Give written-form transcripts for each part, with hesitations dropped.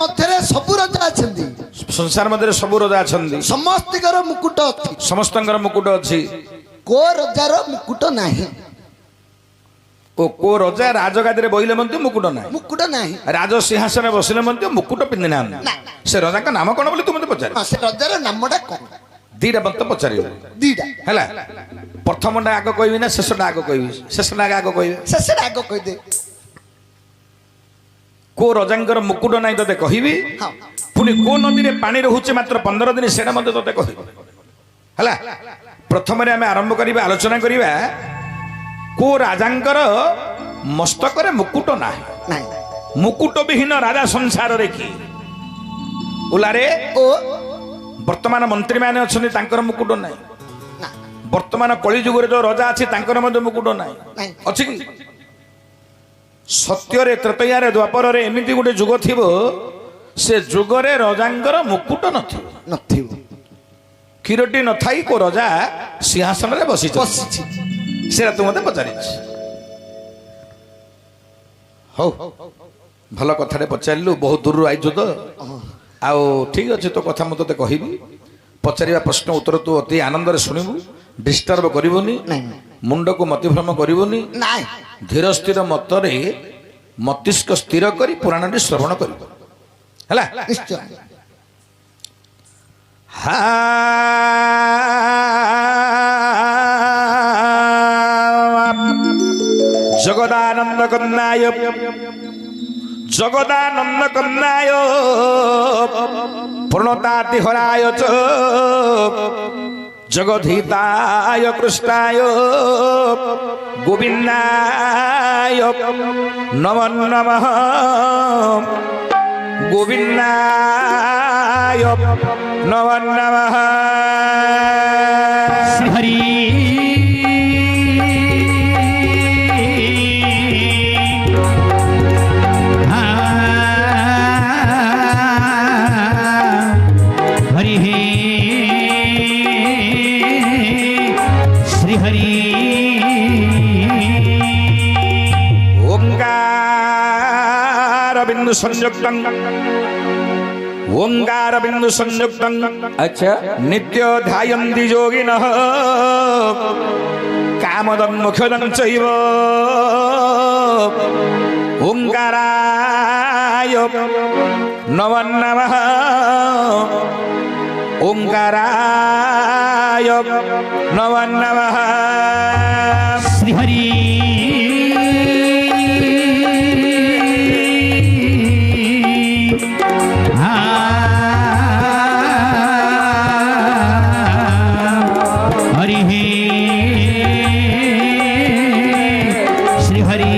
मध्य सब राजा अछंती संसार मध्य सब राजा अछंती समस्तर मुकुट अछि समस्तंकर मुकुट अछि को राजार मुकुट नाही ओ को राजा राजगादी रे बइले मन्ते मुकुट नाही राज सिंहासन बसिले मन्ते मुकुट पिंधि ना से राजा का नाम कोन बोली तुम मते पचार से राजार नामडा कोन दीटा बंत पचारि दीटा हैला प्रथमटा आगो कहबी ना शेषटा आगो कहबी शेषटा आगो कहबी शेषटा आगो कह दे को राजांकर मुकुट नाही तते कहबी हां पुनी को नदी रे पानी रहउचे मात्र 15 दिन सेडा मते तते कहबी हैला प्रथम रे हमें आरंभ करिबा आलोचना करिबा को राजांकर मस्तक रे मुकुट नाही मुकुट विहीन राजा संसार रे की उलारे ओ वर्तमान मंत्री माने अछनी तांकर मुकुट नाही वर्तमान कली जुग रे जो राजा अछि तांकर मध्य मुकुट नाही अछि की सत्य रे त्रेतया रे द्वापर रे एमिति गुटे जुग थिबो से जुग रे राजांकर मुकुट नथिबो किरोटी न थाई को राजा सिंहासन रे बसी सेरा तू मते पचारि हो भल कथाटे पचारिलु बहुत दूर आइजु तो आउ ठीक अच्छे तो कथा मत कहबी पचारिबा प्रश्न उत्तर तू अति आनंद रे सुनिबु डिस्टर्ब करिवोनी मुंड को मतिभ्रम करिवोनी धीर स्थिर मतरे मस्तिष्क स्थिर करी पुराण रे श्रवण करिवो हला निश्चय हा जगदानंद कन्नाय जगदानंद कन्नाय पूर्णताति हराय च जगधीताय कृष्णाय गोविंदाय नमो नमः गोविंदाय नमो नमः श्री हरि हरि हे श्री हरि ओंकार बिंदु संयुक्तं ओंकार बिंदु संयुक्तं अच्छा नित्य ध्यायन्ति योगिनः कामदं मुख्यदं चैव ओंकाराय नमो नमः ओंकाराय नमो नमः श्री हरि हरि हे श्री हरि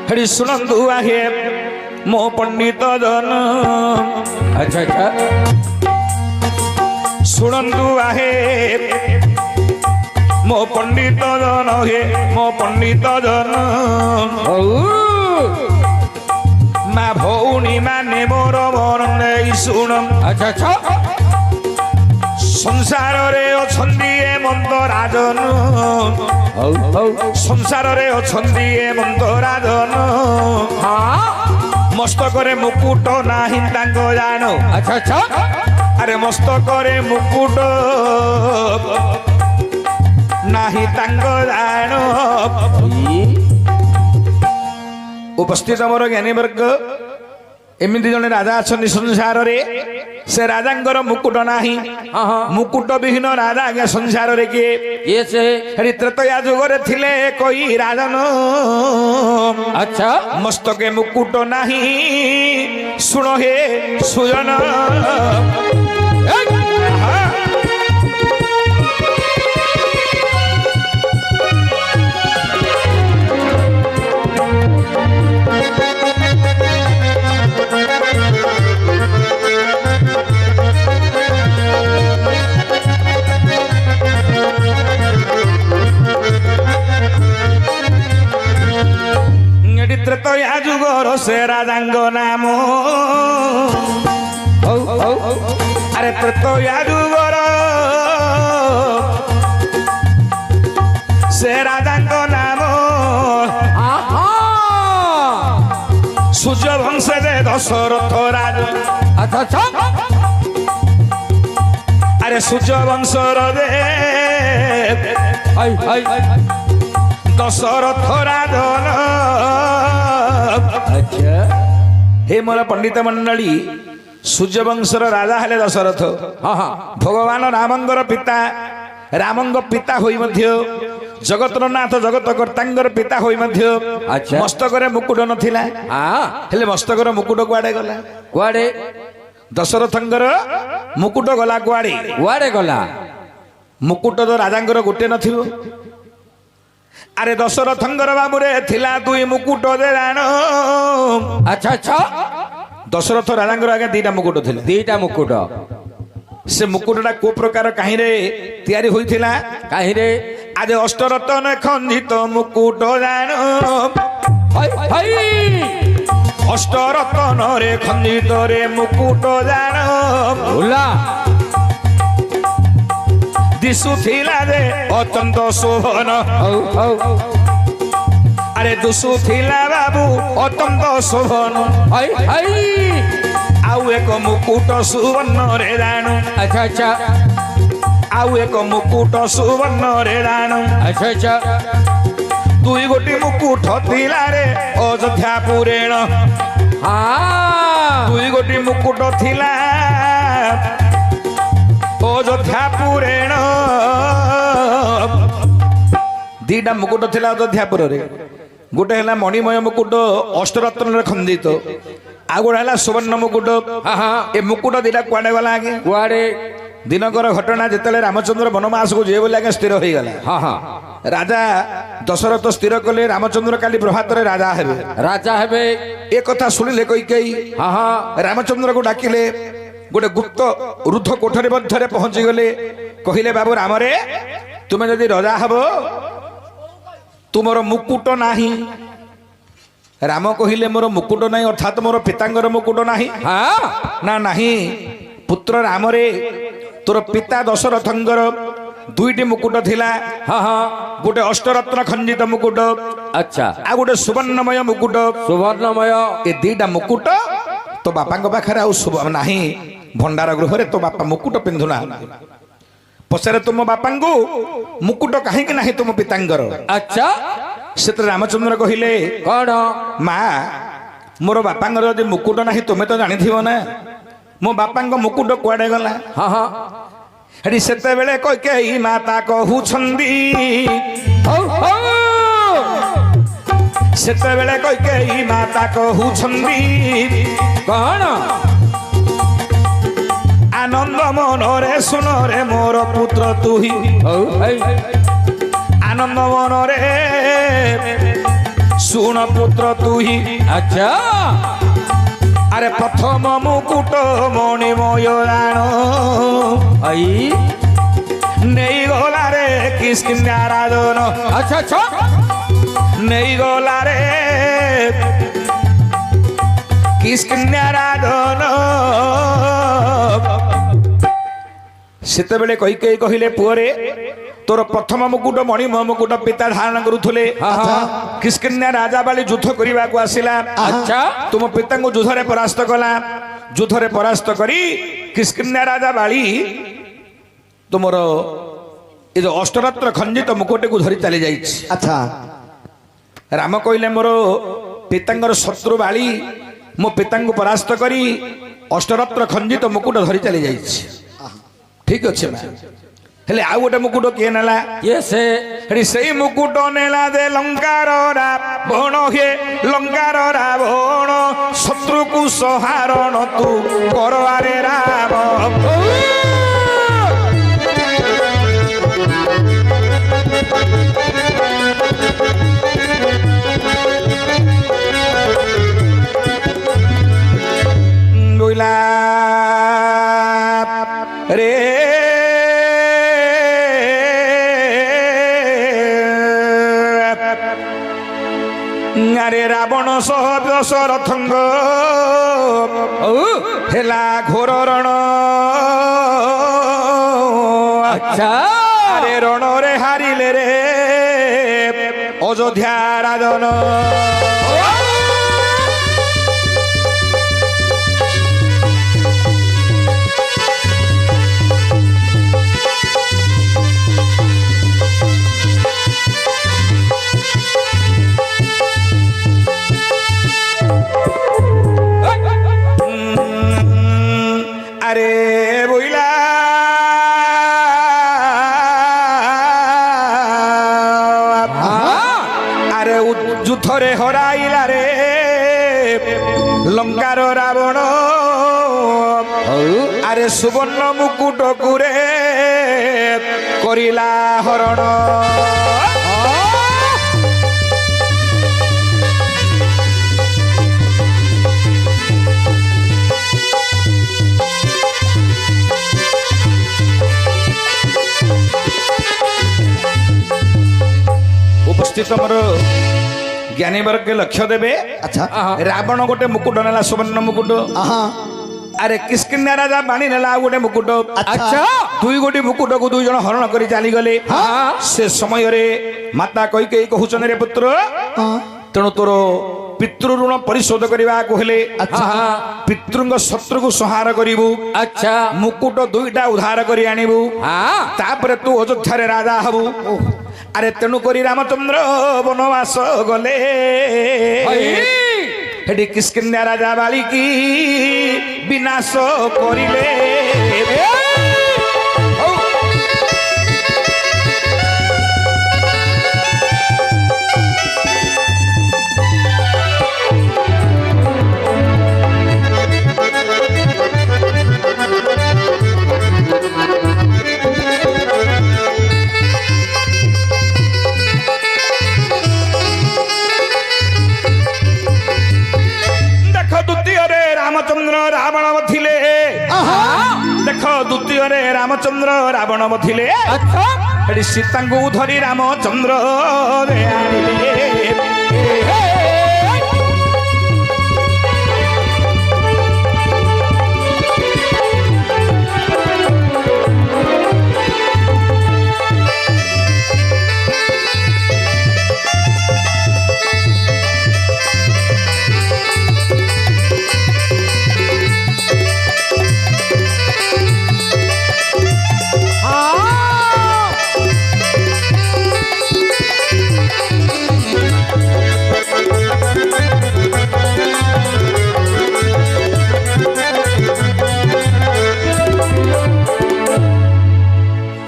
हरि सुनंदु आहे मो पंडित जन अच्छा अच्छा सुनंदु आहे मो पंडित जन हे मो पंडित जन मा भौणी माने मोर मन नहीं सुन अच्छा अच्छा संसार रे अछंदी ए मंत राजन संसार रे अछंदी ए मंत राजन मस्तक रे मुकुट नाही तांको जानो अच्छा अच्छा अरे मस्तक रे मुकुट नाही तांको जानो उपस्थित मोर ज्ञानी वर्ग एमिति जने राजा अछनी संसार रे से राजांगर मुकुट नाही मुकुट विहीन राजा आज्ञा संसार रे के ये से त्रेतया जुग रे थिले कोई राजन अच्छा मस्तके मुकुट नाही सुनो हे सुजन त्रेतया जुगर से राजांग नाम अरे त्रेतया जुगर ସେ ରାଜାଙ୍କ ନାମ ଆହା ସୂର୍ଯ୍ୟ ବଂଶରେ ଦଶରଥ ରାଜ ଆଚ୍ଛା ଆଚ୍ଛା ଆରେ ସୂର୍ଯ୍ୟ ବଂଶର ଦେବ ହାଇ ହାଇ ଦଶରଥ ରାଜନ ଆଚ୍ଛା ହେ ମୋର ପଣ୍ଡିତ ମଣ୍ଡଳୀ ସୂର୍ଯ୍ୟବଂଶର ରାଜା ହେଲେ ଦଶରଥ ହଁ ହଁ ଭଗବାନ ରାମଙ୍କର ପିତା ରାମଙ୍କ ପିତା ହୋଇ ମଧ୍ୟ ଜଗତର ନାଥ ଜଗତ କର୍ତ୍ତାଙ୍କର ପିତା ହୋଇ ମଧ୍ୟ ଆଚ୍ଛା। ମସ୍ତକରେ ମୁକୁଟ ନଥିଲା ହଁ ହେଲେ ମସ୍ତକର ମୁକୁଟ କୁଆଡେ ଗଲା କୁଆଡେ ଦଶରଥଙ୍କର ମୁକୁଟ ଗଲା କୁଆଡେ କୁଆଡେ ଗଲା ମୁକୁଟ ତ ରାଜାଙ୍କର ଗୋଟେ ନଥିବ ଆରେ ଦଶରଥଙ୍କର ବାବୁରେ ଥିଲା ଦୁଇ ମୁକୁଟ ଯେ ରାଣ ଆଚ୍ଛା ଆଚ୍ଛା ଦଶରଥ ରାଜାଙ୍କର ଆଜ୍ଞା ଦିଟା ମୁକୁଟ ଥିଲା ଦିଟା ମୁକୁଟ ସେ ମୁକୁଟଟା କୋଉ ପ୍ରକାର କାହିଁରେ ତିଆରି ହୋଇଥିଲା କାହିଁରେ ଆଜି ଅଷ୍ଟରତ୍ନ ଖଣ୍ଡିତ ମୁକୁଟ ଜାଣ ହାଇ ହାଇ ଅଷ୍ଟରତ୍ନରେ ଖଣ୍ଡିତରେ ମୁକୁଟ ଜାଣ ଭୁଲା ଦିଶୁଥିଲା ଯେ ଅତ୍ୟନ୍ତ ଶୋଭନ ହଉ ହଉ ଆରେ ଦିଶୁଥିଲା ବାବୁ ଅତ୍ୟନ୍ତ ଶୋଭନ ହାଇ ହାଇ ଆଉ ଏକ ମୁକୁଟ ସୁବର୍ଣ୍ଣରେ ଜାଣୁ ଆଚ୍ଛା ଆଚ୍ଛା ଆଉ ଏକ ମୁକୁଟ ସୁବର୍ଣ୍ଣରେ ଜାଣୁ ଆଚ୍ଛା ଆଚ୍ଛା ଦୁଇ ଗୋଟି ମୁକୁଟ ଥିଲା ରେ ଅଯୋଧ୍ୟା ପୁରେଣ ହଁ ଦୁଇ ଗୋଟି ମୁକୁଟ ଥିଲା ଅଯୋଧ୍ୟା ପୁରେଣ ଦିଟା ମୁକୁଟ ଥିଲା ଅଯୋଧ୍ୟାପୁରରେ ଗୋଟେ ହେଲା ମଣିମୟ ମୁକୁଟ ଅଷ୍ଟରତ୍ନରେ ଖଣ୍ଡିତ ଆଉ ଗୋଟେ ହେଲା ସୁବର୍ଣ୍ଣ ମୁକୁଟ ହଁ ହଁ ଏ ମୁକୁଟ ଦିଟା କୁଆଡେ ଗଲା ଆଜ୍ଞା କୁଆଡେ ଦିନକର ଘଟଣା ଯେତେବେଳେ ରାମଚନ୍ଦ୍ର ବନବାସକୁ ଯିବେ ବୋଲି ଆଜ୍ଞା ସ୍ଥିର ହେଇଗଲା ହଁ ହଁ ରାଜା ଦଶରଥ ସ୍ଥିର କଲେ ରାମଚନ୍ଦ୍ର କାଲି ପ୍ରଭାତରେ ରାଜା ହେବେ ରାଜା ହେବେ ଏ କଥା ଶୁଣିଲେ କୈକେୟୀ ହଁ ହଁ ରାମଚନ୍ଦ୍ରକୁ ଡାକିଲେ ଗୋଟେ ଗୁପ୍ତ ରୁଦ୍ଧ କୋଠରୀ ମଧ୍ୟରେ ପହଞ୍ଚି ଗଲେ କହିଲେ ବାବୁ ରାମରେ ତୁମେ ଯଦି ରାଜା ହବ ତୁମର ମୁକୁଟ ନାହିଁ ରାମ କହିଲେ ମୋର ମୁକୁଟ ନାହିଁ ଅର୍ଥାତ୍ ମୋର ପିତାଙ୍କର ମୁକୁଟ ନାହିଁ ହଁ ନା ନାହିଁ ପୁତ୍ର ରାମରେ ତୋର ପିତା ଦଶରଥଙ୍କର ଦୁଇଟି ମୁକୁଟ ଥିଲା ହଁ ହଁ ଗୋଟେ ଅଷ୍ଟରତ୍ନ ଖଣ୍ଡିତ ମୁକୁଟ ଆଚ୍ଛା ଆଉ ଗୋଟେ ସୁବର୍ଣ୍ଣମୟ ମୁକୁଟ ସୁବର୍ଣ୍ଣମୟ ଏ ଦିଟା ମୁକୁଟ ତୋ ବାପାଙ୍କ ପାଖରେ ଆଉ ନାହିଁ ଭଣ୍ଡାର ଗୃହରେ ତୋ ବାପା ମୁକୁଟ ପିନ୍ଧୁନାହାନ୍ତି ପଛରେ ତୁମ ବାପାଙ୍କୁ ମୁକୁଟ କାହିଁକି ନାହିଁ ତୁମ ପିତାଙ୍କର ଆଚ୍ଛା ସେଥିରେ ରାମଚନ୍ଦ୍ର କହିଲେ କଣ ମା ମୋର ବାପାଙ୍କର ଯଦି ମୁକୁଟ ନାହିଁ ତୁମେ ତ ଜାଣିଥିବ ନା ମୋ ବାପାଙ୍କ ମୁକୁଟ କୁଆଡେ ଗଲା ହଁ ହଁ ହେଠି ସେତେବେଳେ କୈକେୟୀ ମାତା କହୁଛନ୍ତି ହଉ ହଉ ସେତେବେଳେ କୈକେୟୀ ମାତା କହୁଛନ୍ତି କଣ ଆନନ୍ଦ ମନରେ ଶୁଣରେ ମୋର ପୁତ୍ର ତୁହି ହଉ ହାଇ ଆନନ୍ଦ ମନରେ ଶୁଣ ପୁତ୍ର ତୁହି ଆଚ୍ଛା ଆରେ ପ୍ରଥମ ମୁକୁଟ ମଣିମୟ ରାଣ ଆଇ ନେଇଗଲା ରେ କିସ୍କିନ୍ୟା ରାଜନ ଆଚ୍ଛା ଆଚ୍ଛା ନେଇଗଲା ରେ କିସ୍କିନ୍ୟା ରାଜନ ସେତେବେଳେ କୈକେୟୀ କହିଲେ ପୁଅରେ ତୋର ପ୍ରଥମ ମୁକୁଟ ମଣିମୟ ମୁକୁଟ ପିତା ଧାରଣ କରୁଥିଲେ କିସ୍କିନ୍ୟା ରାଜା ବାଳି ଯୁଦ୍ଧ କରିବାକୁ ଆସିଲା ଆଚ୍ଛା ତୁମ ପିତାଙ୍କୁ ଯୁଦ୍ଧରେ ପରାସ୍ତ କଲା ଯୁଦ୍ଧରେ ପରାସ୍ତ କରି କିସ୍କିନ୍ୟା ରାଜା ବାଳି ତୁମର ଏ ଯୋଉ ଅଷ୍ଟରତ୍ନ ଖଣ୍ଡିତ ମୁକୁଟକୁ ଧରି ଚାଲି ଯାଇଛି ଆଚ୍ଛା ରାମ କହିଲେ ମୋର ପିତାଙ୍କର ଶତ୍ରୁ ବାଳି ମୋ ପିତାଙ୍କୁ ପରାସ୍ତ କରି ଅଷ୍ଟରତ୍ନ ଖଣ୍ଡିତ ମୁକୁଟ ଧରି ଚାଲି ଯାଇଛି ଠିକ ଅଛି ମା ହେଲେ ଆଉ ଗୋଟେ ମୁକୁଟ କିଏ ନେଲା କିଏ ସେ ହେଠି ସେଇ ମୁକୁଟ ନେଲା ଯେ ଲଙ୍କାର ରାବଣ ହେ ଲଙ୍କାର ରାବଣ ଶତ୍ରୁକୁ ସହାରଣ ତୁ କର ଆରେ ରାମ ବୋଇଲା রে আরে রাবণ সহ দশরথঙ্গ হেলা ঘোর রণ আচ্ছা আরে রণরে হারিলে রে অযোধ্যা রাজন আরে বইলা আরে যুদ্ধরে হরাইলা রে লঙ্কার রাবণ আরে সুবর্ণ মুকুট কুরে করিলা হরণ উপস্থিত আমার জ্ঞানী বর্গে লক্ষ্য দেবে আচ্ছা রাবণ গোটে মুকুট নেলা সুবর্ণ মুকুট আহা আরে কিষ্কিন্ধ্যা রাজা বাণী নেলা ଆଉ ଗୋଟେ ମୁକୁଟ আচ্ছা ଦୁଇ ଗୋଟି ମୁକୁଟକୁ ଦୁଇ ଜଣ ହରଣ କରି ଚାଲିଗଲେ ସେ ସମୟରେ ମାତା କୈକେୟୀ କହୁଛନ୍ତି ରେ ପୁତ୍ର ତେଣୁ ତୋର ପିତୃ ଋଣ ପରିଶୋଧ କରିବାକୁ ହେଲେ ପିତୃଙ୍କ ଶତ୍ରୁକୁ ସଂହାର କରିବୁ আচ্ছা ମୁକୁଟ ଦୁଇଟା ଉଦ୍ଧାର କରି ଆଣିବୁ হ্যাঁ ତାପରେ ତୁ ଅଯୋଧ୍ୟାରେ ରାଜା ହବୁ ଆରେ ତେଣୁ କରି ରାମଚନ୍ଦ୍ର ବନବାସ ଗଲେ ହେଠି କିଷ୍କିନ୍ଧ୍ୟା ରାଜା ବାଳିକି ବିନାଶ କରିଲେ ଦେଖ ଦ୍ୱିତୀୟରେ ରାମଚନ୍ଦ୍ର ରାବଣ ଥିଲେ ଦେଖ ଦ୍ୱିତୀୟରେ ରାମଚନ୍ଦ୍ର ରାବଣ ଥିଲେ আচ্ছা ଏଠି ସୀତାଙ୍କୁ ଧରି ରାମଚନ୍ଦ୍ର ଆଣିଲେ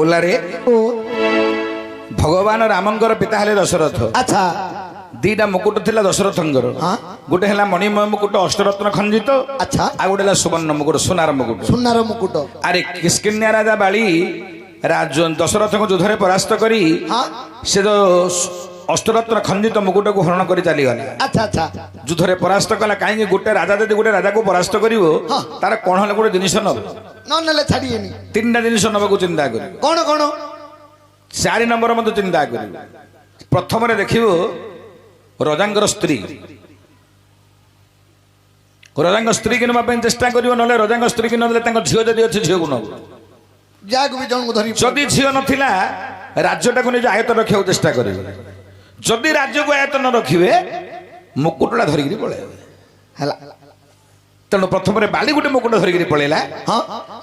ଓଲାରେ ଭଗବାନ ରାମଙ୍କର ପିତା ହେଲେ ଦଶରଥ ଆଚ୍ଛା ଦିଟା ମୁକୁଟ ଥିଲା ଦଶରଥଙ୍କର ଗୋଟେ ହେଲା ମଣିମୟ ମୁକୁଟ ଅଷ୍ଟରତ୍ନ ଖଞ୍ଜିତ ଆଚ୍ଛା ଆଉ ଗୋଟେ ହେଲା ସୁବର୍ଣ୍ଣ ମୁକୁଟ ସୁନାର ମୁକୁଟ ସୁନାର ମୁକୁଟ ଆରେ କିଷ୍କିନ୍ଧ୍ୟା ରାଜା ବାଳି ଦଶରଥଙ୍କୁ ଯୁଦ୍ଧରେ ପରାସ୍ତ କରି ସେ ଅଷ୍ଟରତ୍ନ ଖଞ୍ଜିତ ମୁକୁଟକୁ ହରଣ କରି ଚାଲିଗଲା ଆଚ୍ଛା ଆଚ୍ଛା ଯୁଦ୍ଧରେ ପରାସ୍ତ କଲା କାହିଁକି ଗୋଟେ ରାଜା ଯଦି ଗୋଟେ ରାଜାକୁ ପରାସ୍ତ କରିବ ତାର କଣ ହେଲେ ଗୋଟେ ଜିନିଷ ନବ ନ ନେଲେ ଛାଡ଼ିବେନି ତିନିଟା ଜିନିଷ ନବାକୁ ଚିନ୍ତା କରିବ କଣ କଣ 4 ନମ୍ବର ମଧ୍ୟ ଚିନ୍ତା କରିବ ପ୍ରଥମରେ ଦେଖିବ ରଜାଙ୍କର ସ୍ତ୍ରୀ ରଜାଙ୍କ ସ୍ତ୍ରୀକି ନେବା ପାଇଁ ଚେଷ୍ଟା କରିବ ନହେଲେ ରଜାଙ୍କ ସ୍ତ୍ରୀକି ନଦେଲେ ତାଙ୍କ ଝିଅ ଯଦି ଅଛି ଝିଅକୁ ନବ ଯାହାକୁ ବି ଜଣକୁ ଧରି ଯଦି ଝିଅ ନଥିଲା ରାଜ୍ୟଟାକୁ ନିଜ ଆୟତ ରଖିବାକୁ ଚେଷ୍ଟା କରିବେ ଯଦି ରାଜ୍ୟକୁ ଆୟତ ନ ରଖିବେ ମୁକୁଟଟା ଧରିକିରି ପଳେଇବେ ହେଲା ତେଣୁ ପ୍ରଥମରେ ବାଲି ଗୋଟେ ମୁକୁଟ ଧରିକିରି ପଳେଇଲା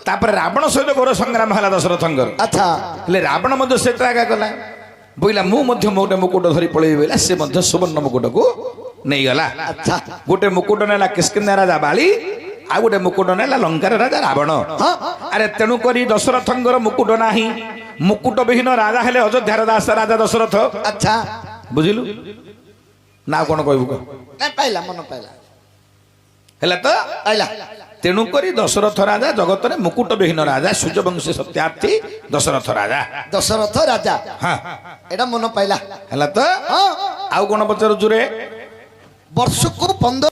ତାପରେ ରାବଣ ସହିତ ଘୋର ସଂଗ୍ରାମ ହେଲା ଦଶରଥଙ୍କର ଆଚ୍ଛା ହେଲେ ରାବଣ ମଧ୍ୟ ସେ ତ୍ୟାଗ କଲା ବୋଇଲା ମୁଁ ମଧ୍ୟ ଗୋଟେ ମୁକୁଟ ଧରି ପଳେଇବି ବୋଇଲା ସେ ମଧ୍ୟ ସୁବର୍ଣ୍ଣ ମୁକୁଟକୁ ନେଇଗଲା ଆଚ୍ଛା ଗୋଟେ ମୁକୁଟ ନେଲା କିଷ୍କିନ୍ଧ୍ୟା ରାଜା ବାଳି ଆଉ ଗୋଟେ ମୁକୁଟ ନେଲା ଲଙ୍କାର ରାଜା ରାବଣ ଆରେ ତେଣୁ କରି ଦଶରଥଙ୍କର ମୁକୁଟ ନାହିଁ ମୁକୁଟ ବିହୀନ ରାଜା ହେଲେ ଅଯୋଧ୍ୟାର ଦାସ ରାଜା ଦଶରଥ ଆଚ୍ଛା ବୁଝିଲୁ ନା କଣ କହିବୁ କହ ନାଇଁ ପାଇଲା ମନ ପାଇଲା ହେଲା ତ ପାଇଲା ତେଣୁ କରି ଦଶରଥ ରାଜା ଜଗତରେ ମୁକୁଟ ବିହୀନ ରାଜା ସୂର୍ଯ୍ୟବଂଶୀ ସତ୍ୟାର୍ଥୀ ଦଶରଥ ରାଜା ଦଶରଥ ରାଜା ହଁ ଏଟା ମନ ପାଇଲା ହେଲା ତ ହଁ ଆଉ କଣ ପଚାରୁଛୁ ରେ ବର୍ଷକୁ 15